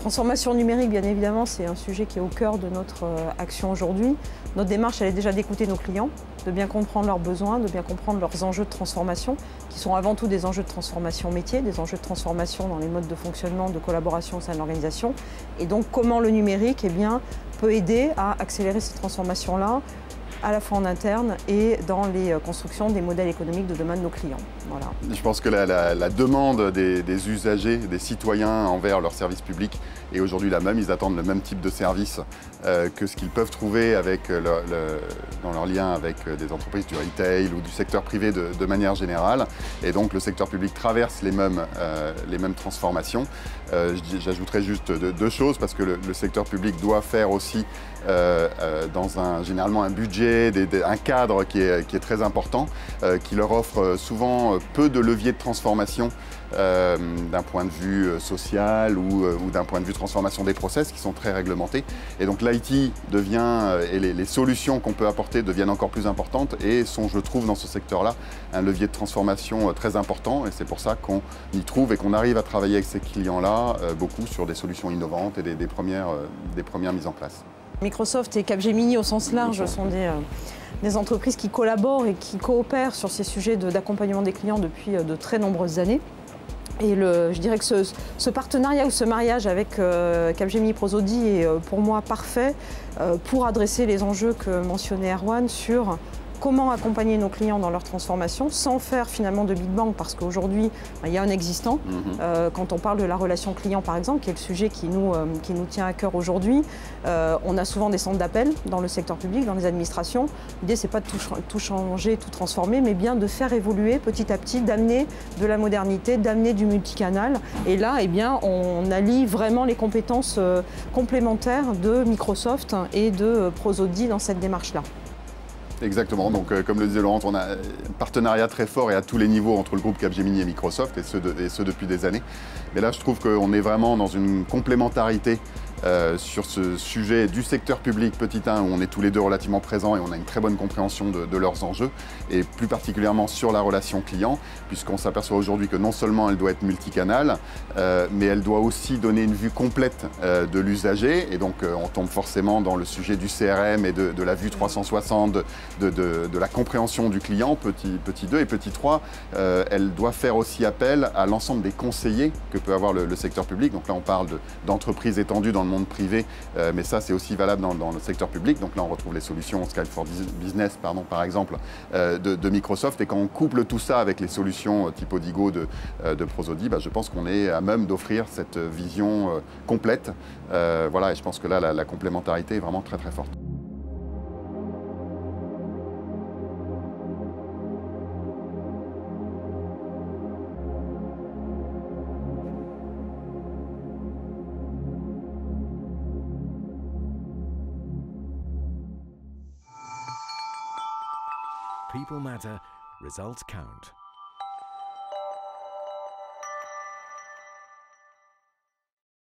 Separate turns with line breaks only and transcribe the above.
Transformation numérique, bien évidemment, c'est un sujet qui est au cœur de notre action aujourd'hui. Notre démarche, elle est déjà d'écouter nos clients, de bien comprendre leurs besoins, de bien comprendre leurs enjeux de transformation, qui sont avant tout des enjeux de transformation métier, des enjeux de transformation dans les modes de fonctionnement, de collaboration au sein de l'organisation. Et donc, comment le numérique peut aider à accélérer ces transformations-là, à la fois en interne et dans les constructions des modèles économiques de demain de nos clients. Voilà.
Je pense que la demande des usagers, des citoyens envers leurs services publics est aujourd'hui la même. Ils attendent le même type de service que ce qu'ils peuvent trouver dans leur lien avec des entreprises du retail ou du secteur privé de manière générale. Et donc le secteur public traverse les mêmes transformations. J'ajouterais juste deux choses, parce que le secteur public doit faire aussi généralement un budget, un cadre qui est très important, qui leur offre souvent peu de leviers de transformation d'un point de vue social ou d'un point de vue transformation des process qui sont très réglementés. Et donc l'IT devient, et les solutions qu'on peut apporter deviennent encore plus importantes et sont, je trouve, dans ce secteur-là, un levier de transformation très important. Et c'est pour ça qu'on y trouve et qu'on arrive à travailler avec ces clients-là beaucoup sur des solutions innovantes et des premières mises en place.
Microsoft et Capgemini au sens large sont des entreprises qui collaborent et qui coopèrent sur ces sujets d'accompagnement des clients depuis de très nombreuses années. Et je dirais que ce partenariat ou ce mariage avec Capgemini Prosodie est pour moi parfait pour adresser les enjeux que mentionnait Erwan sur comment accompagner nos clients dans leur transformation sans faire finalement de big bang, parce qu'aujourd'hui, il y a un existant. Quand on parle de la relation client, par exemple, qui est le sujet qui nous tient à cœur aujourd'hui, on a souvent des centres d'appel dans le secteur public, dans les administrations. L'idée, c'est pas de tout changer, tout transformer, mais bien de faire évoluer petit à petit, d'amener de la modernité, d'amener du multicanal. Et là, on allie vraiment les compétences complémentaires de Microsoft et de Prosodie dans cette démarche-là.
Exactement, donc comme le disait Laurent, on a un partenariat très fort et à tous les niveaux entre le groupe Capgemini et Microsoft, et ce depuis des années. Mais là, je trouve qu'on est vraiment dans une complémentarité sur ce sujet du secteur public petit 1, où on est tous les deux relativement présents et on a une très bonne compréhension de leurs enjeux, et plus particulièrement sur la relation client, puisqu'on s'aperçoit aujourd'hui que non seulement elle doit être multicanal, mais elle doit aussi donner une vue complète de l'usager, et donc on tombe forcément dans le sujet du CRM et de la vue 360, de la compréhension du client, petit 2, et petit 3, elle doit faire aussi appel à l'ensemble des conseillers que peut avoir le secteur public. Donc là, on parle d'entreprises étendues dans le monde privé, mais ça, c'est aussi valable dans le secteur public. Donc là, on retrouve les solutions Skype for Business, par exemple, de Microsoft. Et quand on couple tout ça avec les solutions type Odigo de Prosodie, je pense qu'on est à même d'offrir cette vision complète. Voilà, et je pense que là, la complémentarité est vraiment très, très forte.
People matter, results count.